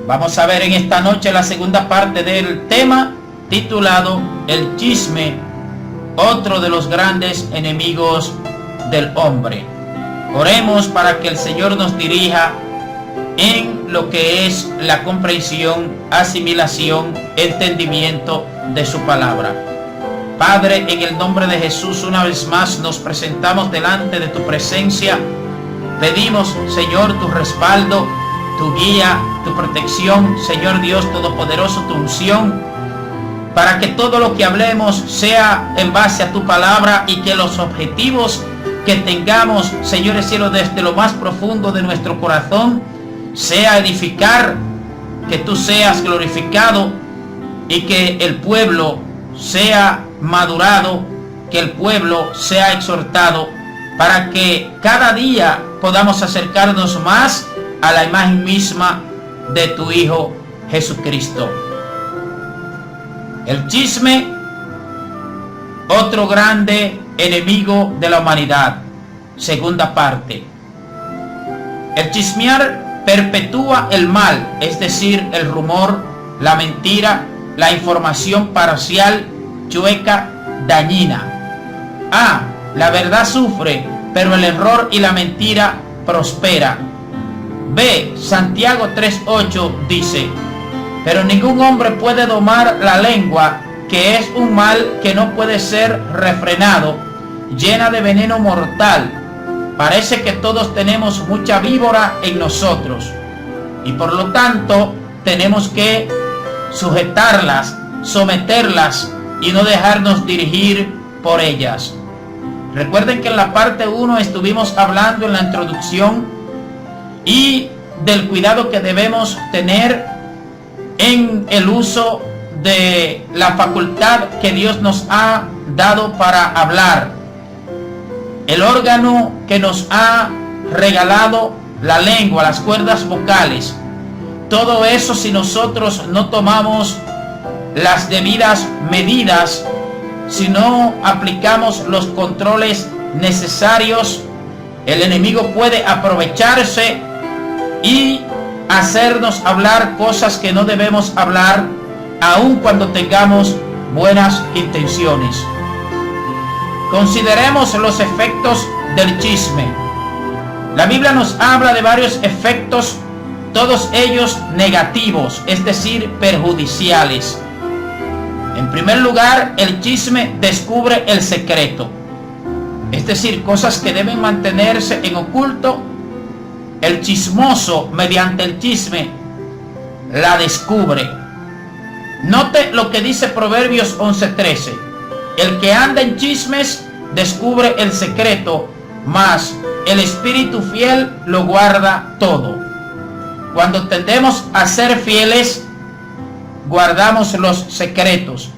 Vamos a ver en esta noche la segunda parte del tema titulado El chisme, otro de los grandes enemigos del hombre. Oremos para que el Señor nos dirija en lo que es la comprensión, asimilación, entendimiento de su palabra. Padre, en el nombre de Jesús, una vez más nos presentamos delante de tu presencia. Pedimos, Señor, tu respaldo, tu guía, tu protección, Señor Dios Todopoderoso, tu unción, para que todo lo que hablemos sea en base a tu palabra y que los objetivos que tengamos, Señor cielo, desde lo más profundo de nuestro corazón, sea edificar, que tú seas glorificado y que el pueblo sea madurado, que el pueblo sea exhortado, para que cada día podamos acercarnos más a la imagen misma de tu Hijo Jesucristo. El chisme, otro grande enemigo de la humanidad. Segunda parte. El chismear perpetúa el mal, es decir, el rumor, la mentira, la información parcial, chueca, dañina. A. La verdad sufre, pero el error y la mentira prospera. B. Santiago 3:8 dice: pero ningún hombre puede domar la lengua, que es un mal que no puede ser refrenado, llena de veneno mortal. Parece que todos tenemos mucha víbora en nosotros y por lo tanto tenemos que sujetarlas, someterlas y no dejarnos dirigir por ellas. Recuerden que en la parte 1 estuvimos hablando en la introducción y del cuidado que debemos tener en el uso de la facultad que Dios nos ha dado para hablar, el órgano que nos ha regalado, la lengua, las cuerdas vocales. Todo eso, si nosotros no tomamos las debidas medidas, si no aplicamos los controles necesarios, el enemigo puede aprovecharse y hacernos hablar cosas que no debemos hablar, aun cuando tengamos buenas intenciones. Consideremos los efectos del chisme. La Biblia nos habla de varios efectos, todos ellos negativos, es decir, perjudiciales. En primer lugar, el chisme descubre el secreto, es decir, cosas que deben mantenerse en oculto. El chismoso, mediante el chisme, la descubre. Note lo que dice Proverbios 11:13. El que anda en chismes descubre el secreto, mas el espíritu fiel lo guarda todo. Cuando tendemos a ser fieles, guardamos los secretos.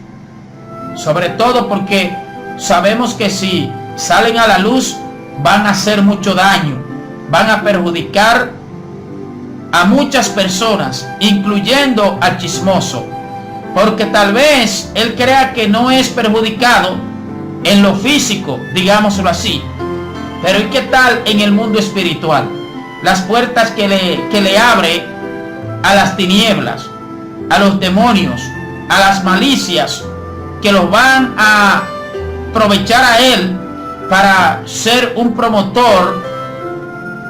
Sobre todo porque sabemos que si salen a la luz van a hacer mucho daño, van a perjudicar a muchas personas, incluyendo al chismoso, porque tal vez él crea que no es perjudicado en lo físico, digámoslo así, pero ¿y qué tal en el mundo espiritual? Las puertas que le abre a las tinieblas, a los demonios, a las malicias, que los van a aprovechar a él para ser un promotor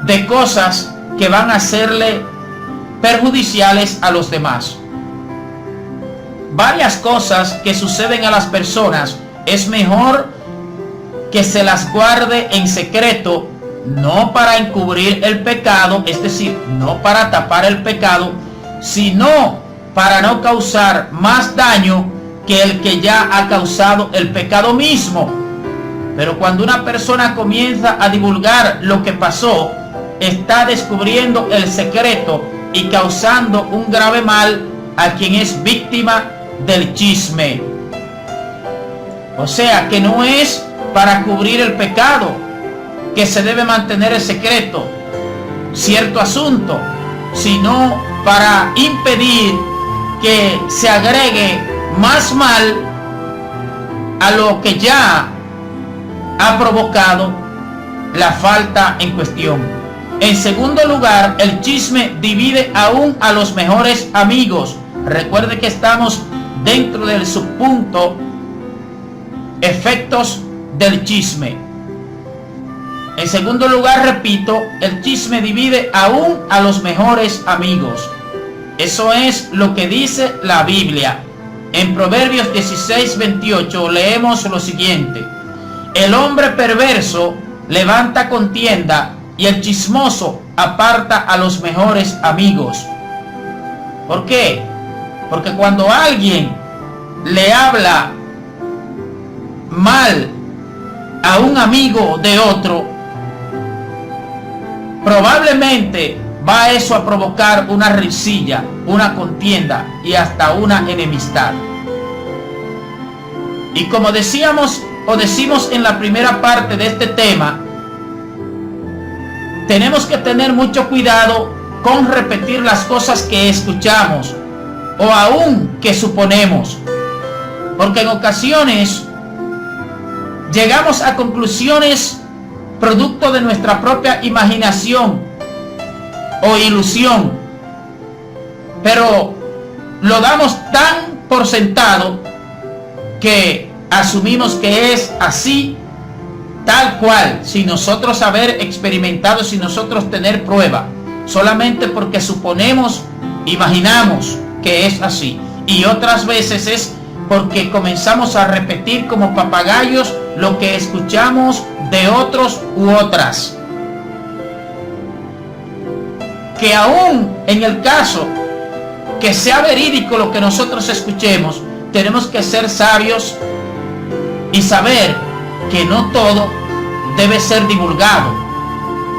de cosas que van a hacerle perjudiciales a los demás. Varias cosas que suceden a las personas es mejor que se las guarde en secreto, no para encubrir el pecado, es decir, no para tapar el pecado, sino para no causar más daño que el que ya ha causado el pecado mismo. Pero cuando una persona comienza a divulgar lo que pasó, está descubriendo el secreto y causando un grave mal a quien es víctima del chisme. O sea que no es para cubrir el pecado que se debe mantener el secreto, cierto asunto, sino para impedir que se agregue más mal a lo que ya ha provocado la falta en cuestión. En segundo lugar, el chisme divide aún a los mejores amigos. Recuerde que estamos dentro del subpunto efectos del chisme. En segundo lugar, repito, el chisme divide aún a los mejores amigos. Eso es lo que dice la Biblia. En Proverbios 16:28 leemos lo siguiente: el hombre perverso levanta contienda y el chismoso aparta a los mejores amigos. ¿Por qué? Porque cuando alguien le habla mal a un amigo de otro, probablemente va eso a provocar una risilla, una contienda y hasta una enemistad. Y como decíamos o decimos en la primera parte de este tema, tenemos que tener mucho cuidado con repetir las cosas que escuchamos o aún que suponemos, porque en ocasiones llegamos a conclusiones producto de nuestra propia imaginación o ilusión, pero lo damos tan por sentado que asumimos que es así, tal cual, sin nosotros haber experimentado, sin nosotros tener prueba, solamente porque suponemos, imaginamos que es así. Y otras veces es porque comenzamos a repetir como papagayos lo que escuchamos de otros u otras. Que aún en el caso que sea verídico lo que nosotros escuchemos, tenemos que ser sabios y saber que no todo debe ser divulgado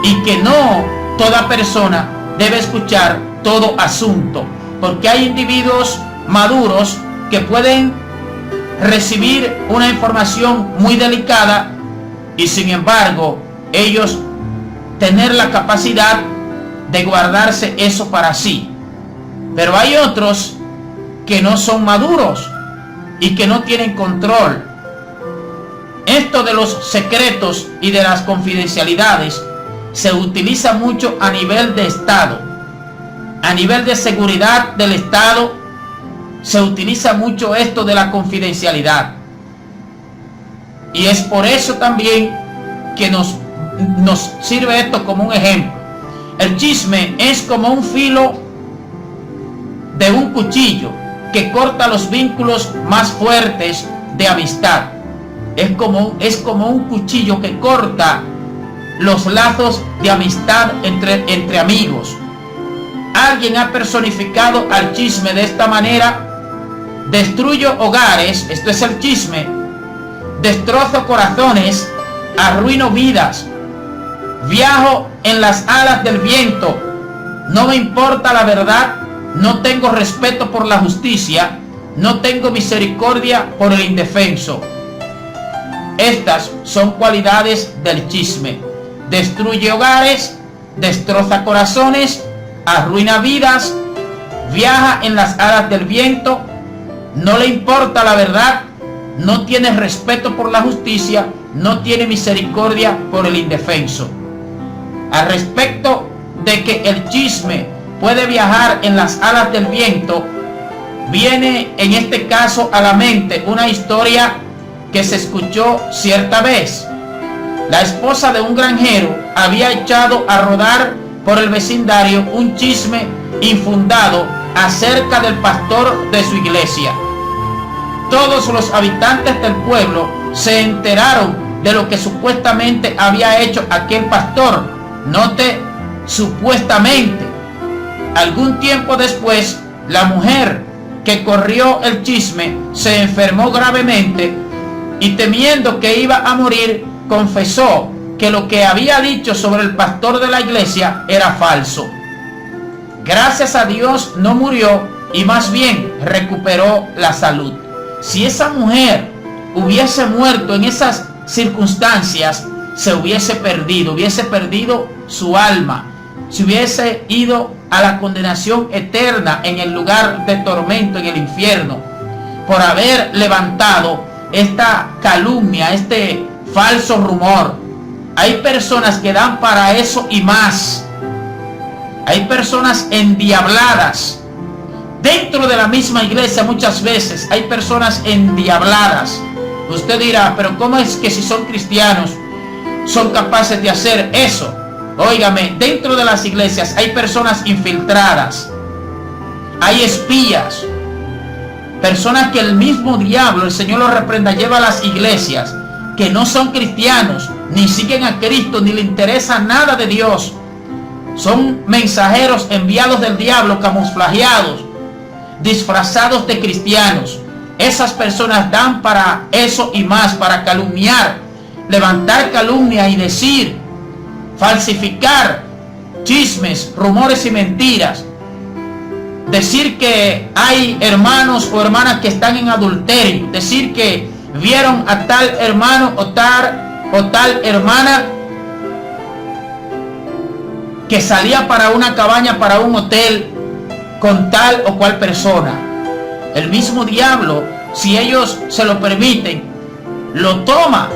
y que no toda persona debe escuchar todo asunto, porque hay individuos maduros que pueden recibir una información muy delicada y sin embargo ellos tener la capacidad de guardarse eso para sí. Pero hay otros que no son maduros y que no tienen control. Esto de los secretos y de las confidencialidades se utiliza mucho a nivel de Estado. A nivel de seguridad del Estado se utiliza mucho esto de la confidencialidad. Y es por eso también que nos sirve esto como un ejemplo. El chisme es como un filo de un cuchillo que corta los vínculos más fuertes de amistad. Es como un cuchillo que corta los lazos de amistad entre amigos. Alguien ha personificado al chisme de esta manera: destruyo hogares, esto es el chisme, destrozo corazones, arruino vidas, viajo en las alas del viento, no me importa la verdad, no tengo respeto por la justicia, no tengo misericordia por el indefenso. Estas son cualidades del chisme: destruye hogares, destroza corazones, arruina vidas, viaja en las alas del viento, no le importa la verdad, no tiene respeto por la justicia, no tiene misericordia por el indefenso. Al respecto de que el chisme puede viajar en las alas del viento, viene en este caso a la mente una historia que se escuchó cierta vez. La esposa de un granjero había echado a rodar por el vecindario un chisme infundado acerca del pastor de su iglesia. Todos los habitantes del pueblo se enteraron de lo que supuestamente había hecho aquel pastor. Note, supuestamente. Algún tiempo después, la mujer que corrió el chisme se enfermó gravemente y, temiendo que iba a morir, confesó que lo que había dicho sobre el pastor de la iglesia era falso. Gracias a Dios no murió y más bien recuperó la salud. Si esa mujer hubiese muerto en esas circunstancias, se hubiese perdido su alma, se hubiese ido a la condenación eterna en el lugar de tormento, en el infierno, por haber levantado esta calumnia, este falso rumor. Hay personas que dan para eso y más, Hay personas endiabladas. Dentro de la misma iglesia muchas veces hay personas endiabladas. Usted dirá, pero ¿cómo es que si son cristianos son capaces de hacer eso? Óigame, dentro de las iglesias hay personas infiltradas. Hay espías. Personas que el mismo diablo, el Señor los reprenda, lleva a las iglesias, que no son cristianos, ni siguen a Cristo, ni le interesa nada de Dios. Son mensajeros enviados del diablo, camuflajeados, disfrazados de cristianos. Esas personas dan para eso y más, para calumniar, levantar calumnia y decir, falsificar chismes, rumores y mentiras. Decir que hay hermanos o hermanas que están en adulterio. Decir que vieron a tal hermano o tal hermana que salía para una cabaña, para un hotel con tal o cual persona. El mismo diablo, si ellos se lo permiten, lo toma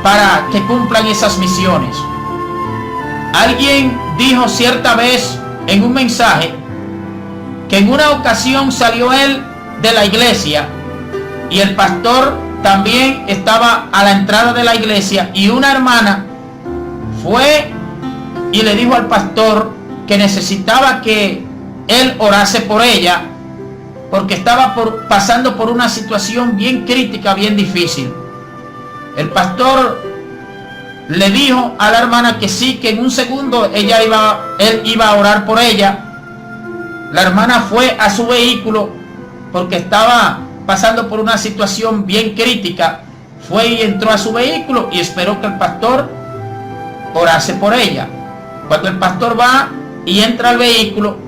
para que cumplan esas misiones. Alguien dijo cierta vez en un mensaje que en una ocasión salió él de la iglesia y el pastor también estaba a la entrada de la iglesia, y una hermana fue y le dijo al pastor que necesitaba que él orase por ella porque estaba pasando por una situación bien crítica, bien difícil. El pastor le dijo a la hermana que sí, que en un segundo él iba a orar por ella. La hermana fue a su vehículo porque estaba pasando por una situación bien crítica. Fue y entró a su vehículo y esperó que el pastor orase por ella. Cuando el pastor va y entra al vehículo,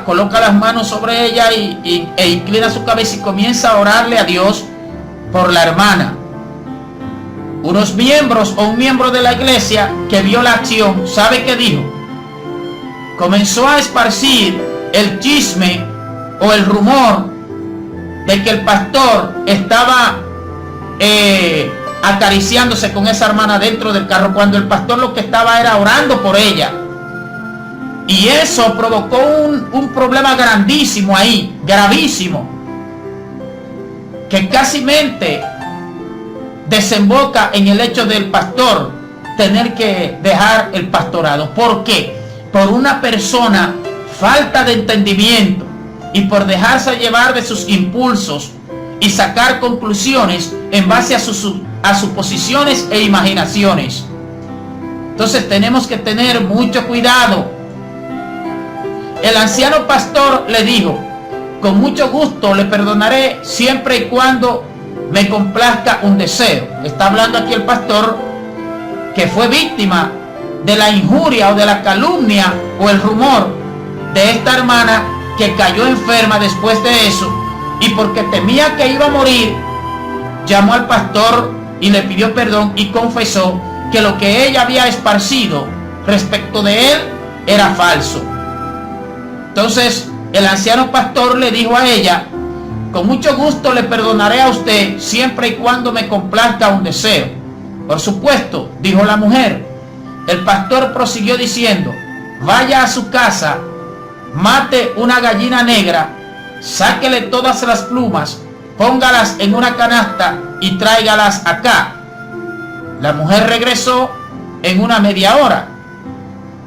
coloca las manos sobre ella e inclina su cabeza y comienza a orarle a Dios por la hermana. Unos miembros o un miembro de la iglesia que vio la acción, ¿sabe qué dijo? Comenzó a esparcir el chisme o el rumor de que el pastor estaba acariciándose con esa hermana dentro del carro, cuando el pastor lo que estaba era orando por ella. Y eso provocó un problema grandísimo ahí, gravísimo, que casi desemboca en el hecho del pastor tener que dejar el pastorado. ¿Por qué? Por una persona falta de entendimiento y por dejarse llevar de sus impulsos y sacar conclusiones en base a sus suposiciones e imaginaciones. Entonces tenemos que tener mucho cuidado. El anciano pastor le dijo, con mucho gusto le perdonaré siempre y cuando me complazca un deseo. Está hablando aquí el pastor que fue víctima de la injuria o de la calumnia o el rumor de esta hermana que cayó enferma después de eso, y porque temía que iba a morir, llamó al pastor y le pidió perdón y confesó que lo que ella había esparcido respecto de él era falso. Entonces el anciano pastor le dijo a ella, con mucho gusto le perdonaré a usted siempre y cuando me complazca un deseo. Por supuesto, dijo la mujer. El pastor prosiguió diciendo, vaya a su casa, mate una gallina negra, sáquele todas las plumas, póngalas en una canasta y tráigalas acá. La mujer regresó en una media hora.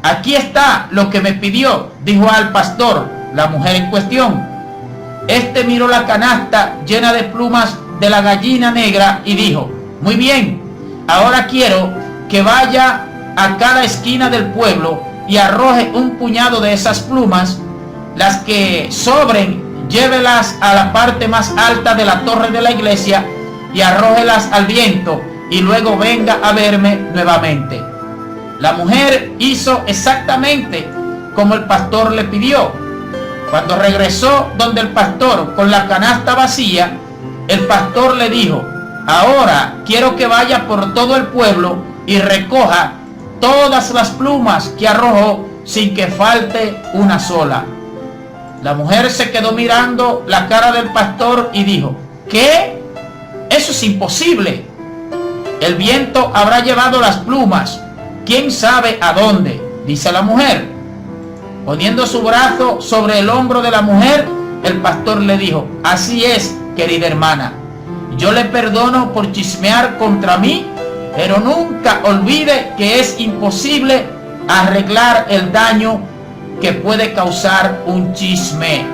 Aquí está lo que me pidió, dijo al pastor la mujer en cuestión. Este miró la canasta llena de plumas de la gallina negra y dijo, muy bien, ahora quiero que vaya a cada esquina del pueblo y arroje un puñado de esas plumas. Las que sobren, llévelas a la parte más alta de la torre de la iglesia y arrójelas al viento, y luego venga a verme nuevamente. La mujer hizo exactamente como el pastor le pidió. Cuando regresó donde el pastor con la canasta vacía, el pastor le dijo, ahora quiero que vaya por todo el pueblo y recoja todas las plumas que arrojó sin que falte una sola. La mujer se quedó mirando la cara del pastor y dijo, ¿qué? Eso es imposible. El viento habrá llevado las plumas, ¿quién sabe a dónde?, dice la mujer. Poniendo su brazo sobre el hombro de la mujer, el pastor le dijo: así es, querida hermana, yo le perdono por chismear contra mí, pero nunca olvide que es imposible arreglar el daño que puede causar un chisme.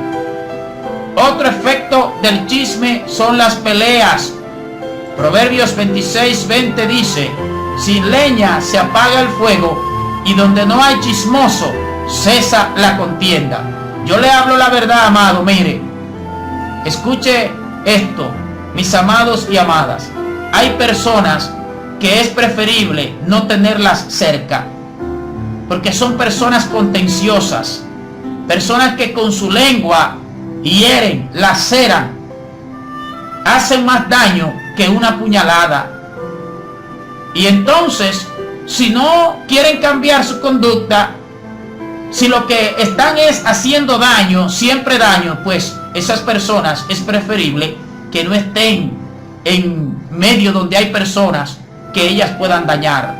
Otro efecto del chisme son las peleas. Proverbios 26:20 dice: sin leña se apaga el fuego, y donde no hay chismoso cesa la contienda. Yo le hablo la verdad, amado. Mire, escuche esto, mis amados y amadas. Hay personas que es preferible no tenerlas cerca, porque son personas contenciosas, personas que con su lengua hieren, laceran, hacen más daño que una puñalada. Y entonces, si no quieren cambiar su conducta, si lo que están es haciendo daño, siempre daño, pues esas personas es preferible que no estén en medio donde hay personas que ellas puedan dañar.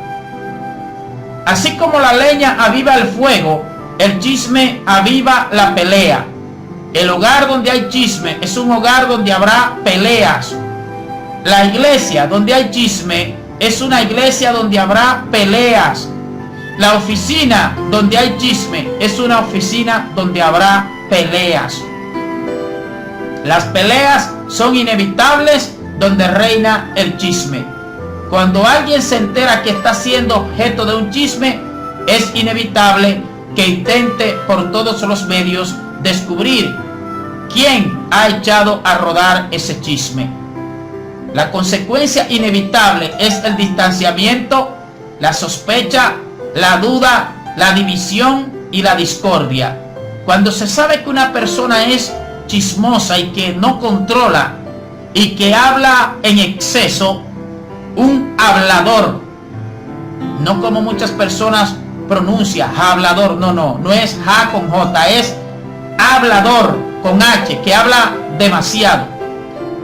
Así como la leña aviva el fuego, el chisme aviva la pelea. El hogar donde hay chisme es un hogar donde habrá peleas. La iglesia donde hay chisme es una iglesia donde habrá peleas. La oficina donde hay chisme es una oficina donde habrá peleas. Las peleas son inevitables donde reina el chisme. Cuando alguien se entera que está siendo objeto de un chisme, es inevitable que intente por todos los medios descubrir quién ha echado a rodar ese chisme. La consecuencia inevitable es el distanciamiento, la sospecha, la duda, la división y la discordia. Cuando se sabe que una persona es chismosa y que no controla y que habla en exceso, un hablador, no como muchas personas pronuncian hablador, no es ja con J, es hablador con H, que habla demasiado.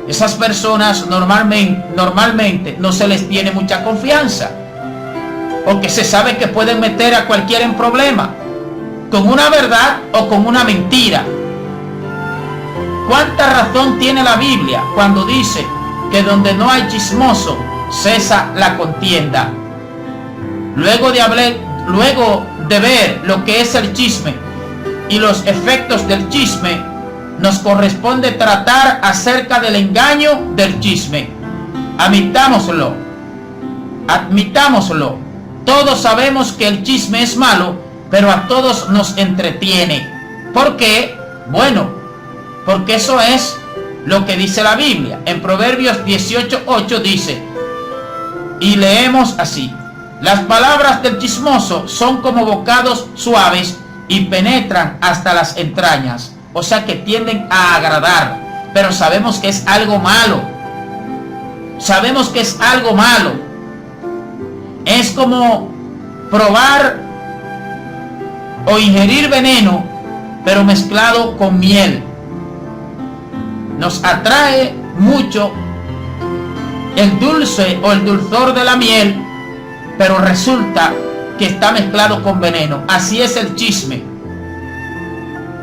Esas personas normalmente no se les tiene mucha confianza, porque se sabe que pueden meter a cualquiera en problema, con una verdad o con una mentira. ¿Cuánta razón tiene la Biblia cuando dice que donde no hay chismoso cesa la contienda? Luego de ver lo que es el chisme y los efectos del chisme, nos corresponde tratar acerca del engaño del chisme. Admitámoslo. Todos sabemos que el chisme es malo, pero a todos nos entretiene. ¿Por qué? Bueno, porque eso es lo que dice la Biblia. En Proverbios 18:8 dice, y leemos así: las palabras del chismoso son como bocados suaves y penetran hasta las entrañas. O sea que tienden a agradar, pero sabemos que es algo malo. Sabemos que es algo malo. Es como probar o ingerir veneno, pero mezclado con miel. Nos atrae mucho el dulce o el dulzor de la miel, pero resulta que está mezclado con veneno. Así es el chisme.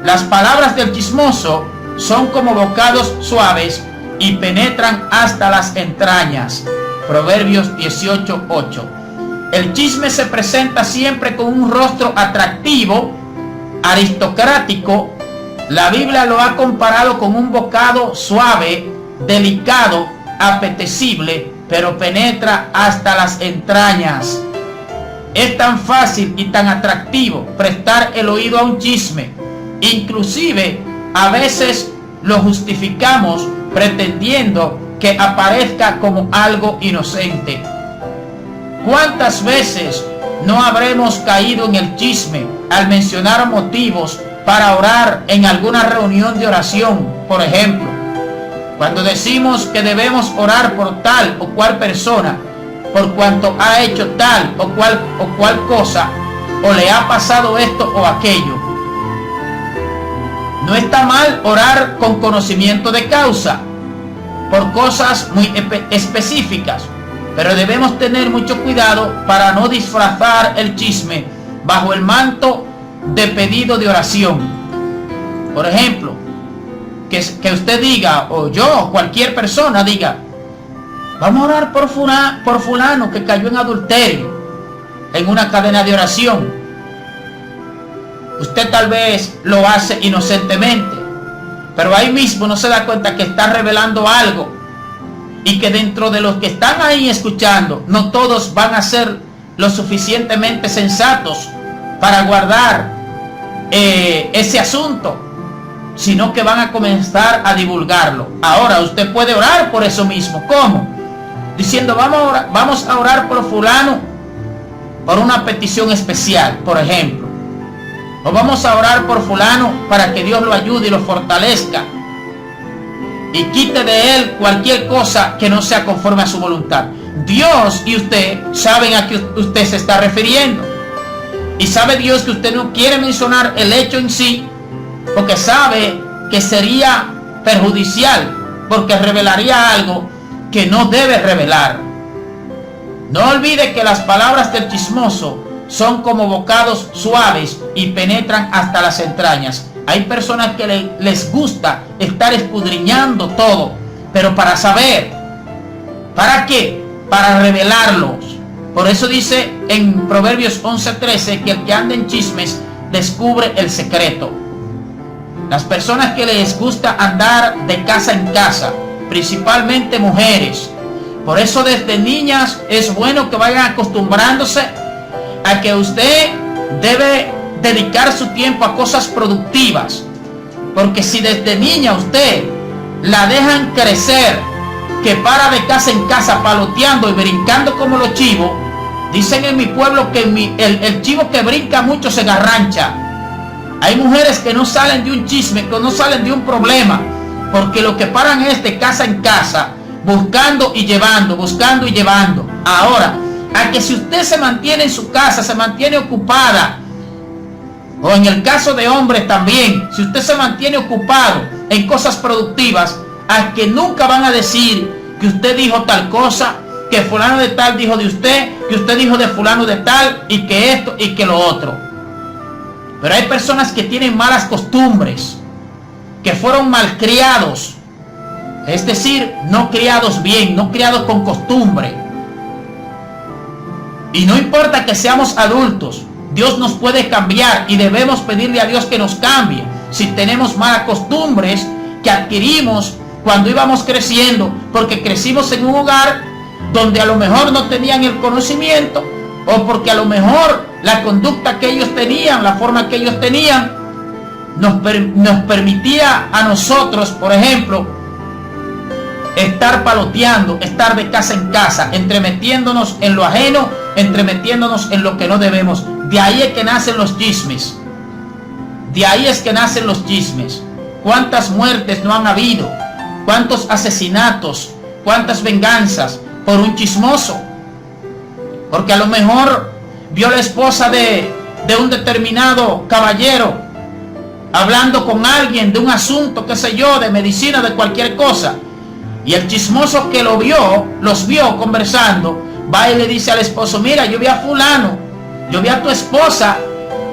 Las palabras del chismoso son como bocados suaves y penetran hasta las entrañas. Proverbios 18:8. El chisme se presenta siempre con un rostro atractivo, aristocrático. La Biblia lo ha comparado con un bocado suave, delicado, apetecible, pero penetra hasta las entrañas. Es tan fácil y tan atractivo prestar el oído a un chisme. Inclusive a veces lo justificamos pretendiendo que aparezca como algo inocente. ¿Cuántas veces no habremos caído en el chisme al mencionar motivos para orar en alguna reunión de oración? Por ejemplo, cuando decimos que debemos orar por tal o cual persona, por cuanto ha hecho tal o cual cosa, o le ha pasado esto o aquello. No está mal orar con conocimiento de causa, por cosas muy específicas, Pero debemos tener mucho cuidado para no disfrazar el chisme bajo el manto de pedido de oración. Por ejemplo, que usted diga, o yo, cualquier persona diga, vamos a orar por fulano que cayó en adulterio, en una cadena de oración. Usted tal vez lo hace inocentemente, pero ahí mismo no se da cuenta que está revelando algo, y que dentro de los que están ahí escuchando, no todos van a ser lo suficientemente sensatos para guardar ese asunto, sino que van a comenzar a divulgarlo. Ahora usted puede orar por eso mismo. ¿Cómo? Diciendo, vamos a orar por fulano por una petición especial, por ejemplo, o vamos a orar por fulano para que Dios lo ayude y lo fortalezca y quite de él cualquier cosa que no sea conforme a su voluntad. Dios y usted saben a qué usted se está refiriendo, y sabe Dios que usted no quiere mencionar el hecho en sí, porque sabe que sería perjudicial, porque revelaría algo que no debe revelar. No olvide que las palabras del chismoso son como bocados suaves y penetran hasta las entrañas. Hay personas que les gusta estar escudriñando todo, pero para saber, ¿para qué? Para revelarlos. Por eso dice en Proverbios 11:13 que el que anda en chismes descubre el secreto. Las personas que les gusta andar de casa en casa, principalmente mujeres. Por eso desde niñas es bueno que vayan acostumbrándose a que usted debe dedicar su tiempo a cosas productivas. Porque si desde niña usted la dejan crecer, que para de casa en casa paloteando y brincando como los chivos, dicen en mi pueblo que el chivo que brinca mucho se garrancha. Hay mujeres que no salen de un chisme, que no salen de un problema, porque lo que paran es de casa en casa, buscando y llevando, buscando y llevando. Ahora, a que si usted se mantiene en su casa, se mantiene ocupada, o en el caso de hombres también, si usted se mantiene ocupado en cosas productivas, a que nunca van a decir que usted dijo tal cosa, que fulano de tal dijo de usted, que usted dijo de fulano de tal, y que esto y que lo otro. Pero hay personas que tienen malas costumbres, que fueron malcriados, es decir, no criados bien, no criados con costumbre. Y no importa que seamos adultos, Dios nos puede cambiar y debemos pedirle a Dios que nos cambie si tenemos malas costumbres que adquirimos cuando íbamos creciendo, porque crecimos en un hogar donde a lo mejor no tenían el conocimiento, o porque a lo mejor la conducta que ellos tenían, la forma que ellos tenían, nos permitía a nosotros, por ejemplo, estar paloteando, estar de casa en casa, entremetiéndonos en lo ajeno, entremetiéndonos en lo que no debemos. De ahí es que nacen los chismes. De ahí es que nacen los chismes. ¿Cuántas muertes no han habido? ¿Cuántos asesinatos? ¿Cuántas venganzas por un chismoso? Porque a lo mejor vio la esposa de un determinado caballero hablando con alguien de un asunto, qué sé yo, de medicina, de cualquier cosa. Y el chismoso que los vio conversando, va y le dice al esposo, mira, yo vi a fulano, yo vi a tu esposa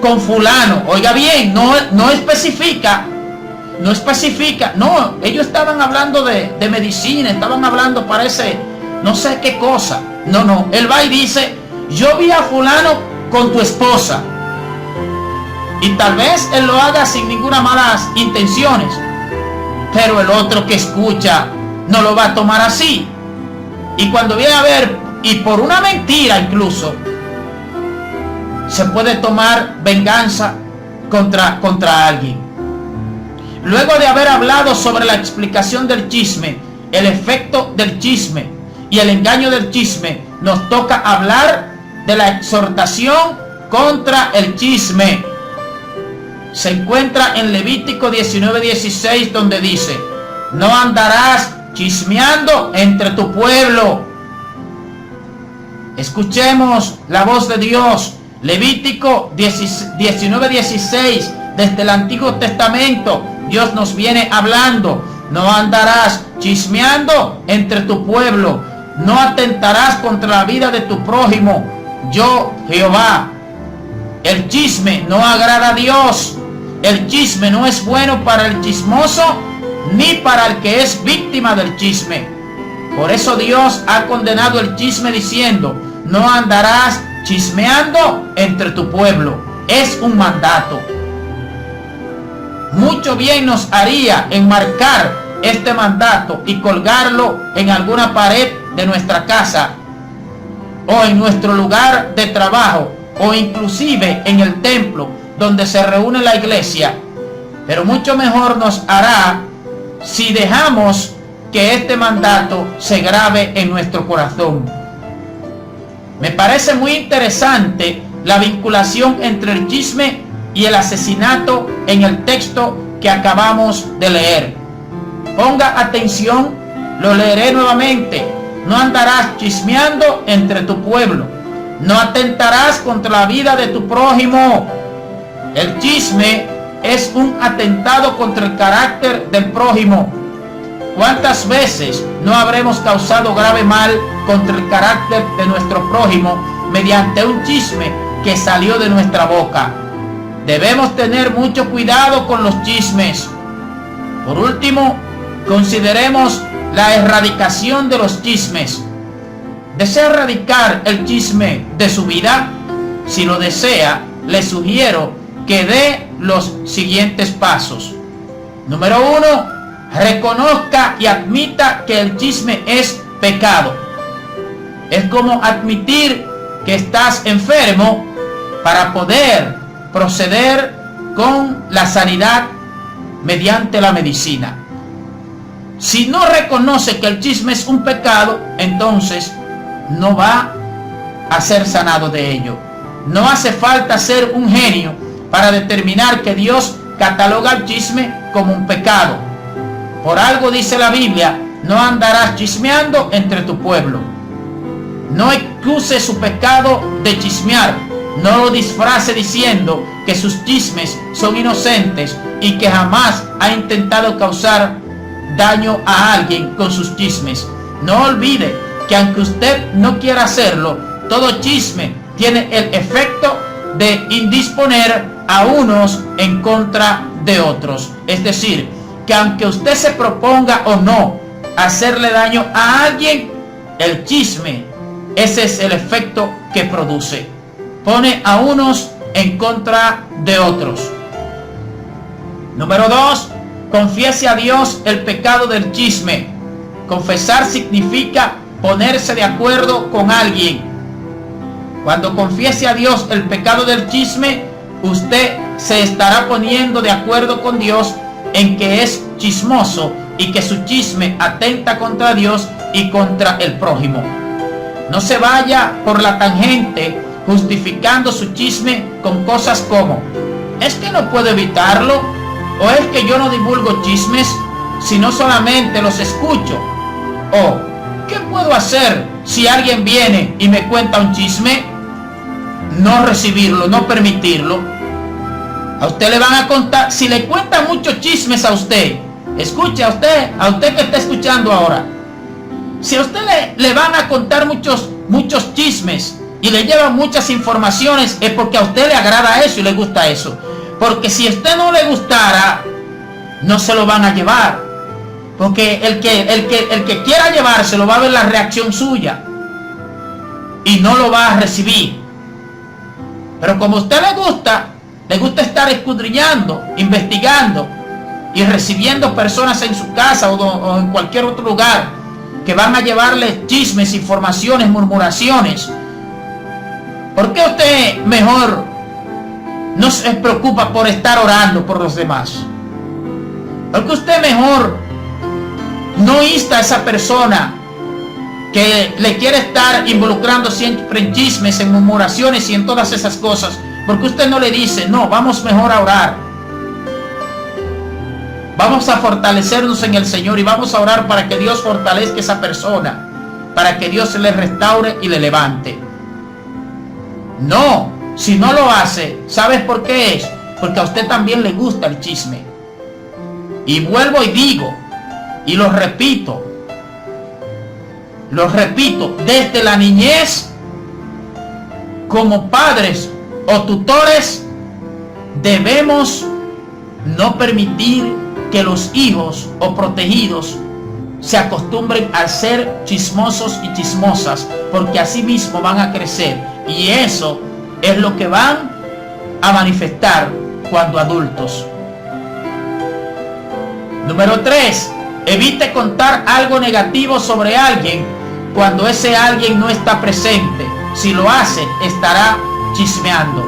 con fulano. Oiga bien, no especifica, no, ellos estaban hablando de medicina, estaban hablando, parece, no sé qué cosa. No, él va y dice, yo vi a fulano con tu esposa. Y tal vez él lo haga sin ninguna malas intenciones, pero el otro que escucha no lo va a tomar así. Y cuando viene a ver, y por una mentira incluso, se puede tomar venganza contra alguien. Luego de haber hablado sobre la explicación del chisme, el efecto del chisme y el engaño del chisme, nos toca hablar de la exhortación contra el chisme. Se encuentra en Levítico 19:16, donde dice, no andarás chismeando entre tu pueblo. Escuchemos la voz de Dios. Levítico 19:16, desde el Antiguo Testamento, Dios nos viene hablando. No andarás chismeando entre tu pueblo. no atentarás contra la vida de tu prójimo, yo Jehová. El chisme no agrada a Dios. El chisme no es bueno para el chismoso ni para el que es víctima del chisme. Por eso Dios ha condenado el chisme diciendo: no andarás chismeando entre tu pueblo. Es un mandato. Mucho bien nos haría enmarcar este mandato y colgarlo en alguna pared de nuestra casa o en nuestro lugar de trabajo o inclusive en el templo donde se reúne la iglesia. Pero mucho mejor nos hará si dejamos que este mandato se grabe en nuestro corazón. Me parece muy interesante la vinculación entre el chisme y el asesinato en el texto que acabamos de leer. Ponga atención, lo leeré nuevamente. No andarás chismeando entre tu pueblo. No atentarás contra la vida de tu prójimo. El chisme es un atentado contra el carácter del prójimo. ¿Cuántas veces no habremos causado grave mal contra el carácter de nuestro prójimo mediante un chisme que salió de nuestra boca? Debemos tener mucho cuidado con los chismes. Por último, consideremos la erradicación de los chismes. ¿Desea erradicar el chisme de su vida? Si lo desea, le sugiero que dé los siguientes pasos. Número 1. Reconozca y admita que el chisme es pecado. Es como admitir que estás enfermo para poder proceder con la sanidad mediante la medicina. Si no reconoce que el chisme es un pecado, entonces no va a ser sanado de ello. No hace falta ser un genio para determinar que Dios cataloga el chisme como un pecado. Por algo dice la Biblia: no andarás chismeando entre tu pueblo. No excuse su pecado de chismear. No lo disfrace diciendo que sus chismes son inocentes y que jamás ha intentado causar daño a alguien con sus chismes. No olvide que aunque usted no quiera hacerlo, todo chisme tiene el efecto de indisponer a unos en contra de otros. Es decir, que aunque usted se proponga o no hacerle daño a alguien, el chisme, ese es el efecto que produce. Pone a unos en contra de otros. Número 2. Confiese a Dios el pecado del chisme. Confesar significa ponerse de acuerdo con alguien. Cuando confiese a Dios el pecado del chisme, usted se estará poniendo de acuerdo con Dios en que es chismoso y que su chisme atenta contra Dios y contra el prójimo. No se vaya por la tangente justificando su chisme con cosas como: es que no puedo evitarlo, o es que yo no divulgo chismes, sino solamente los escucho, o ¿qué puedo hacer si alguien viene y me cuenta un chisme? No recibirlo, no permitirlo. A usted le van a contar, si le cuentan muchos chismes a usted, escuche a usted que está escuchando ahora, si a usted le van a contar muchos chismes y le llevan muchas informaciones, es porque a usted le agrada eso y le gusta eso. Porque si a usted no le gustara, no se lo van a llevar. Porque el que quiera llevárselo va a ver la reacción suya y no lo va a recibir. Pero como a usted le gusta estar escudriñando, investigando y recibiendo personas en su casa o en cualquier otro lugar que van a llevarle chismes, informaciones, murmuraciones, ¿por qué usted mejor no se preocupa por estar orando por los demás? ¿Por qué usted mejor no insta a esa persona que le quiere estar involucrando siempre en chismes, en murmuraciones y en todas esas cosas? Porque usted no le dice: no, vamos mejor a orar, vamos a fortalecernos en el Señor y vamos a orar para que Dios fortalezca a esa persona, para que Dios le restaure y le levante? No, si no lo hace, ¿sabes por qué es? Porque a usted también le gusta el chisme. Y vuelvo y digo, y lo repito, lo repito, desde la niñez, como padres o tutores, debemos no permitir que los hijos o protegidos se acostumbren a ser chismosos y chismosas, porque así mismo van a crecer, y eso es lo que van a manifestar cuando adultos. Número 3. Evite contar algo negativo sobre alguien cuando ese alguien no está presente. Si lo hace, estará chismeando.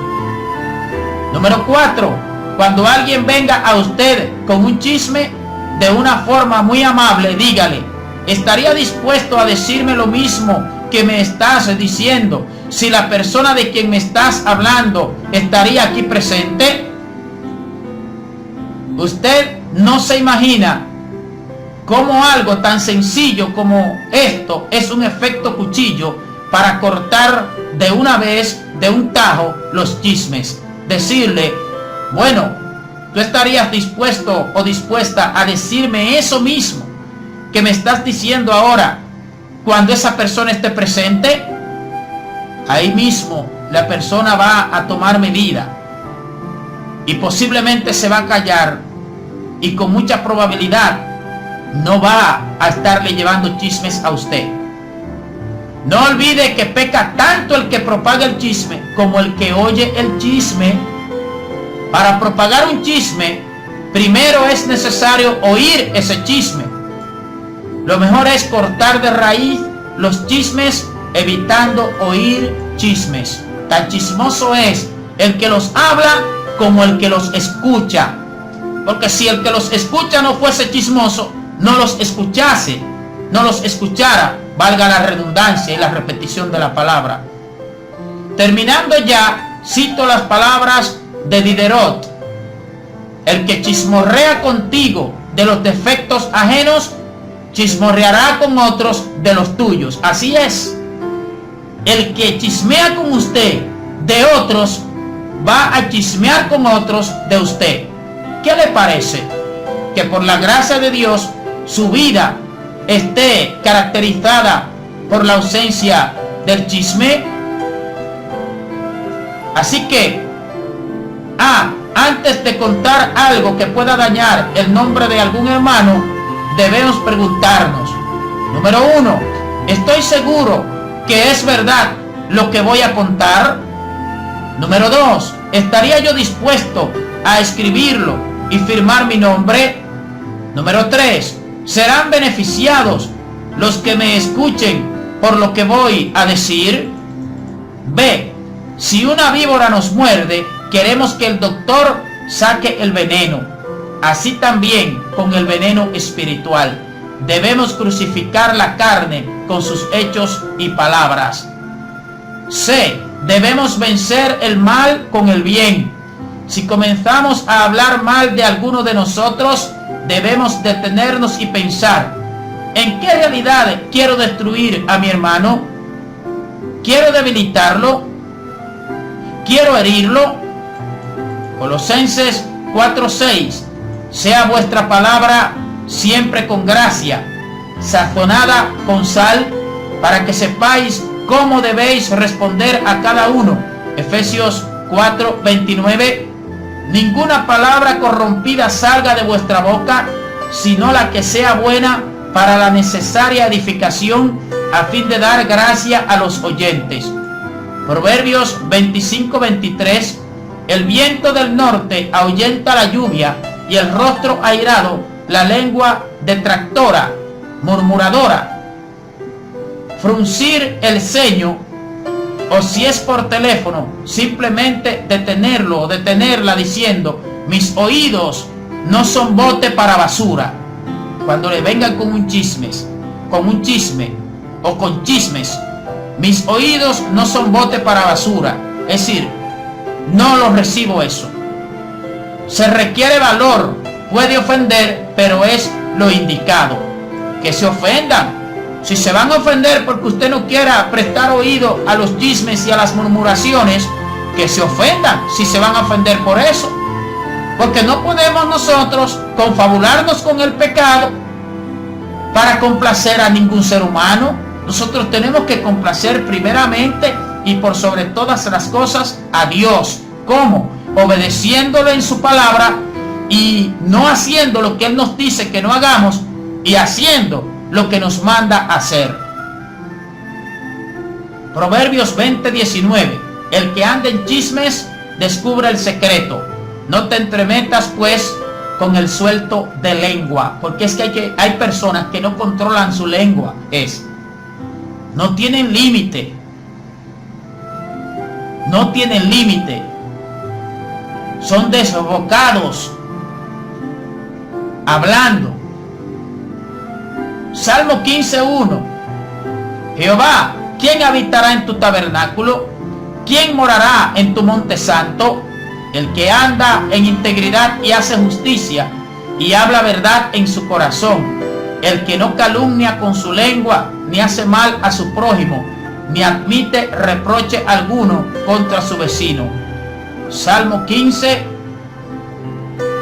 Número 4. Cuando alguien venga a usted con un chisme, de una forma muy amable, dígale: ¿estaría dispuesto a decirme lo mismo que me estás diciendo si la persona de quien me estás hablando estaría aquí presente? Usted no se imagina cómo algo tan sencillo como esto es un efecto cuchillo para cortar de una vez, de un tajo, los chismes. Decirle: bueno, ¿tú estarías dispuesto o dispuesta a decirme eso mismo que me estás diciendo ahora cuando esa persona esté presente? Ahí mismo la persona va a tomar medida y posiblemente se va a callar, y con mucha probabilidad no va a estarle llevando chismes a usted. No olvide que peca tanto el que propaga el chisme como el que oye el chisme. Para propagar un chisme, primero es necesario oír ese chisme. Lo mejor es cortar de raíz los chismes, evitando oír chismes. Tan chismoso es el que los habla como el que los escucha. Porque si el que los escucha no fuese chismoso, no los escuchara, valga la redundancia y la repetición de la palabra. Terminando ya, cito las palabras de Diderot: el que chismorrea contigo de los defectos ajenos, chismorreará con otros de los tuyos. Así es, el que chismea con usted de otros, va a chismear con otros de usted. ¿Qué le parece? Que por la gracia de Dios su vida esté caracterizada por la ausencia del chisme. Así que, antes de contar algo que pueda dañar el nombre de algún hermano, debemos preguntarnos: número 1, ¿estoy seguro que es verdad lo que voy a contar? Número 2, ¿estaría yo dispuesto a escribirlo y firmar mi nombre? Número 3, ¿serán beneficiados los que me escuchen por lo que voy a decir? B, si una víbora nos muerde, queremos que el doctor saque el veneno. Así también con el veneno espiritual. Debemos crucificar la carne con sus hechos y palabras. C, debemos vencer el mal con el bien. Si comenzamos a hablar mal de alguno de nosotros, debemos detenernos y pensar: ¿en qué realidad quiero destruir a mi hermano? ¿Quiero debilitarlo? ¿Quiero herirlo? Colosenses 4:6. Sea vuestra palabra siempre con gracia, sazonada con sal, para que sepáis cómo debéis responder a cada uno. Efesios 4:29. Ninguna palabra corrompida salga de vuestra boca, sino la que sea buena para la necesaria edificación, a fin de dar gracia a los oyentes. Proverbios 25:23. El viento del norte ahuyenta la lluvia, y el rostro airado la lengua detractora, murmuradora. Fruncir el ceño, o si es por teléfono, simplemente detenerlo o detenerla diciendo: mis oídos no son bote para basura. Cuando le vengan con un chisme o con chismes, mis oídos no son bote para basura. Es decir, no lo recibo eso. Se requiere valor, puede ofender, pero es lo indicado. Que se ofendan. Si se van a ofender porque usted no quiera prestar oído a los chismes y a las murmuraciones, que se ofendan si se van a ofender por eso. Porque no podemos nosotros confabularnos con el pecado para complacer a ningún ser humano. Nosotros tenemos que complacer primeramente y por sobre todas las cosas a Dios. ¿Cómo? Obedeciéndole en su palabra y no haciendo lo que Él nos dice que no hagamos y haciendo lo que nos manda hacer. Proverbios 20:19. El que anda en chismes descubre el secreto. No te entremetas pues con el suelto de lengua, porque es que hay personas que no controlan su lengua. No tienen límite. No tienen límite. Son desbocados hablando. Salmo 15:1. Jehová, ¿quién habitará en tu tabernáculo? ¿Quién morará en tu monte santo? El que anda en integridad y hace justicia y habla verdad en su corazón. El que no calumnia con su lengua, ni hace mal a su prójimo, ni admite reproche alguno contra su vecino. Salmo 15,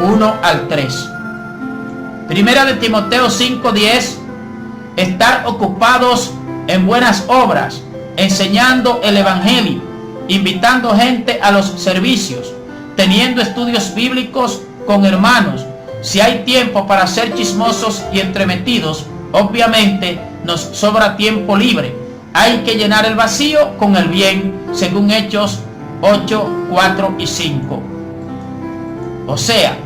1 al 3. Primera de Timoteo 5:10. Estar ocupados en buenas obras, enseñando el evangelio, invitando gente a los servicios, teniendo estudios bíblicos con hermanos. Si hay tiempo para ser chismosos y entremetidos, obviamente nos sobra tiempo libre. Hay que llenar el vacío con el bien, según Hechos 8, 4 y 5. O sea,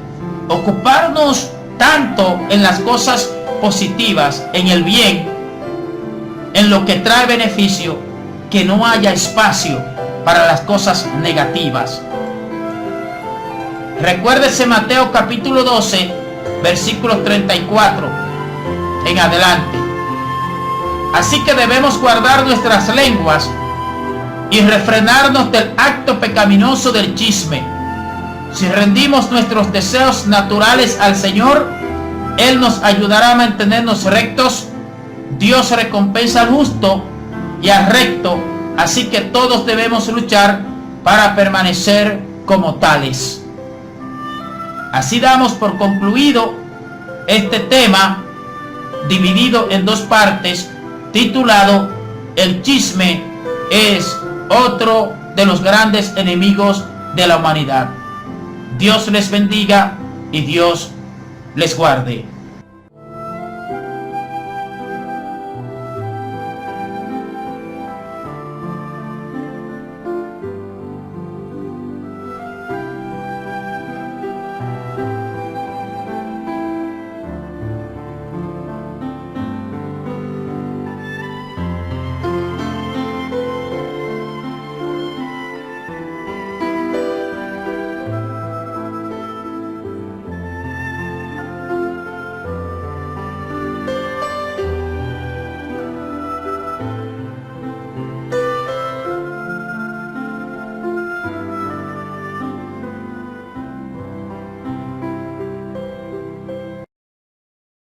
ocuparnos tanto en las cosas positivas, en el bien, en lo que trae beneficio, que no haya espacio para las cosas negativas. Recuérdese Mateo capítulo 12, versículos 34 en adelante. Así que debemos guardar nuestras lenguas y refrenarnos del acto pecaminoso del chisme. Si rendimos nuestros deseos naturales al Señor, Él nos ayudará a mantenernos rectos. Dios recompensa al justo y al recto, así que todos debemos luchar para permanecer como tales. Así damos por concluido este tema, dividido en dos partes, titulado El chisme es otro de los grandes enemigos de la humanidad. Dios les bendiga y Dios les guarde.